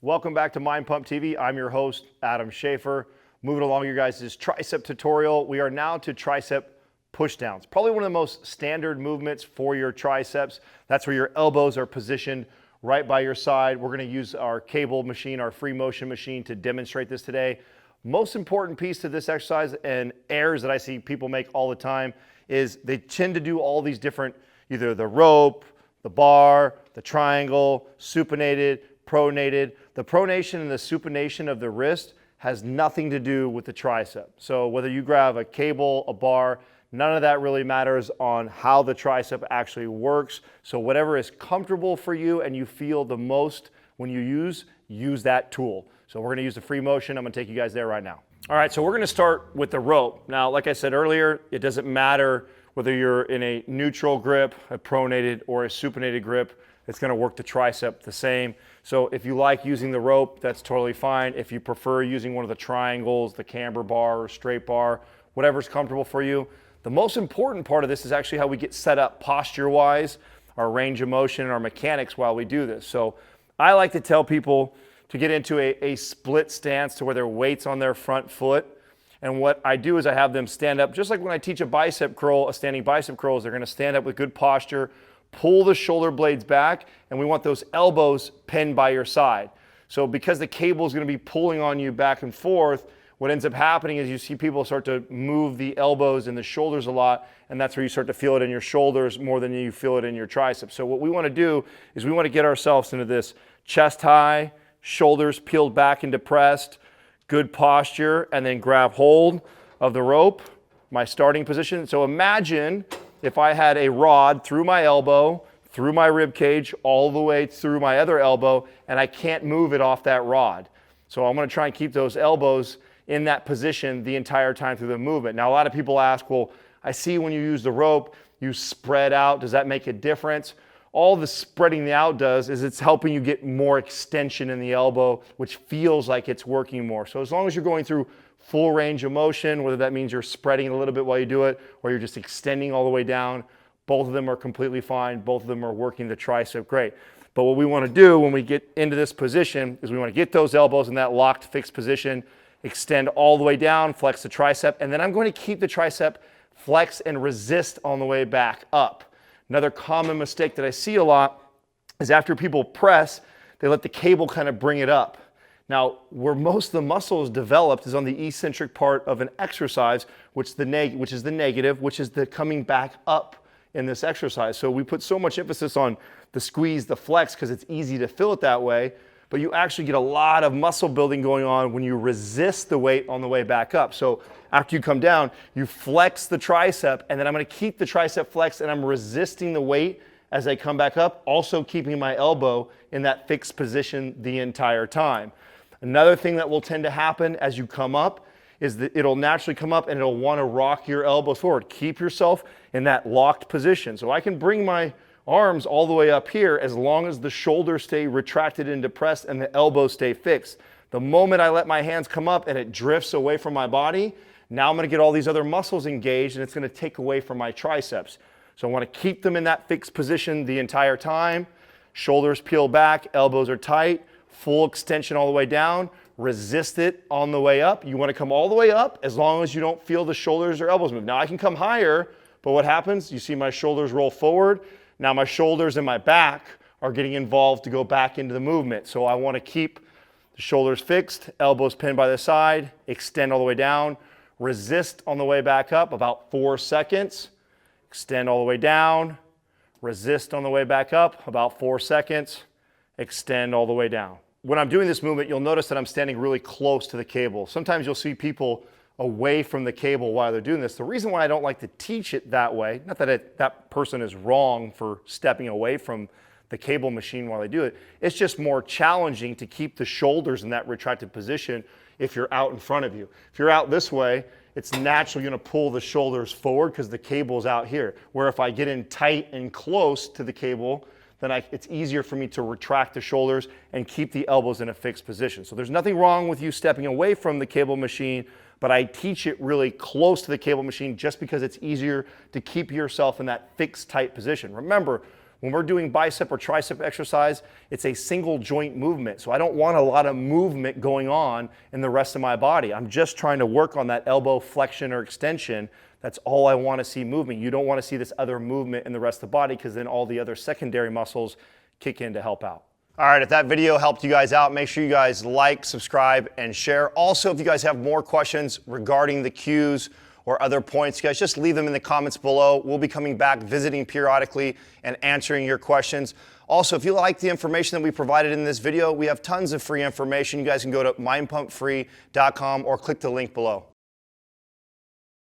Welcome back to Mind Pump TV. I'm your host, Adam Schaefer. Moving along your guys' tricep tutorial. We are now to tricep pushdowns. Probably one of the most standard movements for your triceps. That's where your elbows are positioned right by your side. We're going to use our cable machine, our free motion machine, to demonstrate this today. Most important piece to this exercise, and errors that I see people make all the time, is they tend to do all these different, either the rope, the bar, the triangle, supinated, pronated. The pronation and the supination of the wrist has nothing to do with the tricep. So whether you grab a cable, a bar, none of that really matters on how the tricep actually works. So whatever is comfortable for you and you feel the most when you use that tool. So we're gonna use the free motion. I'm gonna take you guys there right now. All right, so we're gonna start with the rope. Now, like I said earlier, it doesn't matter whether you're in a neutral grip, a pronated, or a supinated grip. It's gonna work the tricep the same. So if you like using the rope, that's totally fine. If you prefer using one of the triangles, the camber bar or straight bar, whatever's comfortable for you. The most important part of this is actually how we get set up posture-wise, our range of motion and our mechanics while we do this. So I like to tell people to get into a split stance to where their weight's on their front foot. And what I do is I have them stand up, just like when I teach a bicep curl, a standing bicep curl, is they're gonna stand up with good posture, pull the shoulder blades back, and we want those elbows pinned by your side. So because the cable is going to be pulling on you back and forth, what ends up happening is you see people start to move the elbows and the shoulders a lot, and that's where you start to feel it in your shoulders more than you feel it in your triceps. So what we want to do is we want to get ourselves into this chest high, shoulders peeled back and depressed, good posture, and then grab hold of the rope, my starting position. So imagine if I had a rod through my elbow, through my rib cage, all the way through my other elbow, and I can't move it off that rod. So I'm gonna try and keep those elbows in that position the entire time through the movement. Now, a lot of people ask, well, I see when you use the rope, you spread out. Does that make a difference? All the spreading out does is it's helping you get more extension in the elbow, which feels like it's working more. So as long as you're going through full range of motion, whether that means you're spreading a little bit while you do it, or you're just extending all the way down, both of them are completely fine. Both of them are working the tricep great. But what we want to do when we get into this position is we want to get those elbows in that locked fixed position, extend all the way down, flex the tricep, and then I'm going to keep the tricep flex and resist on the way back up. Another common mistake that I see a lot is after people press, they let the cable kind of bring it up. Now, where most of the muscle is developed is on the eccentric part of an exercise, which is the negative, which is the coming back up in this exercise. So we put so much emphasis on the squeeze, the flex, because it's easy to feel it that way, but you actually get a lot of muscle building going on when you resist the weight on the way back up. So after you come down, you flex the tricep, and then I'm gonna keep the tricep flexed, and I'm resisting the weight as I come back up, also keeping my elbow in that fixed position the entire time. Another thing that will tend to happen as you come up is that it'll naturally come up and it'll want to rock your elbows forward. Keep yourself in that locked position. So I can bring my arms all the way up here as long as the shoulders stay retracted and depressed and the elbows stay fixed. The moment I let my hands come up and it drifts away from my body, now I'm going to get all these other muscles engaged and it's going to take away from my triceps. So I want to keep them in that fixed position the entire time. Shoulders peel back, elbows are tight. Full extension all the way down, resist it on the way up. You want to come all the way up as long as you don't feel the shoulders or elbows move. Now I can come higher, but what happens? You see my shoulders roll forward. Now my shoulders and my back are getting involved to go back into the movement. So I want to keep the shoulders fixed, elbows pinned by the side, extend all the way down, resist on the way back up, about 4 seconds, extend all the way down, resist on the way back up, about 4 seconds, extend all the way down. When I'm doing this movement, you'll notice that I'm standing really close to the cable. Sometimes you'll see people away from the cable while they're doing this. The reason why I don't like to teach it that way, not that that person is wrong for stepping away from the cable machine while they do it, it's just more challenging to keep the shoulders in that retracted position if you're out in front of you. If you're out this way, it's naturally going to pull the shoulders forward because the cable's out here. Where if I get in tight and close to the cable, then it's easier for me to retract the shoulders and keep the elbows in a fixed position. So there's nothing wrong with you stepping away from the cable machine, but I teach it really close to the cable machine just because it's easier to keep yourself in that fixed tight position. Remember, When we're doing bicep or tricep exercise, it's a single joint movement. So I don't want a lot of movement going on in the rest of my body. I'm just trying to work on that elbow flexion or extension. That's all I want to see moving. You don't want to see this other movement in the rest of the body, because then all the other secondary muscles kick in to help out. All right, if that video helped you guys out, make sure you guys like, subscribe, and share. Also, if you guys have more questions regarding the cues or other points, you guys just leave them in the comments below. We'll be coming back, visiting periodically, and answering your questions. Also, if you like the information that we provided in this video, we have tons of free information. You guys can go to mindpumpfree.com or click the link below.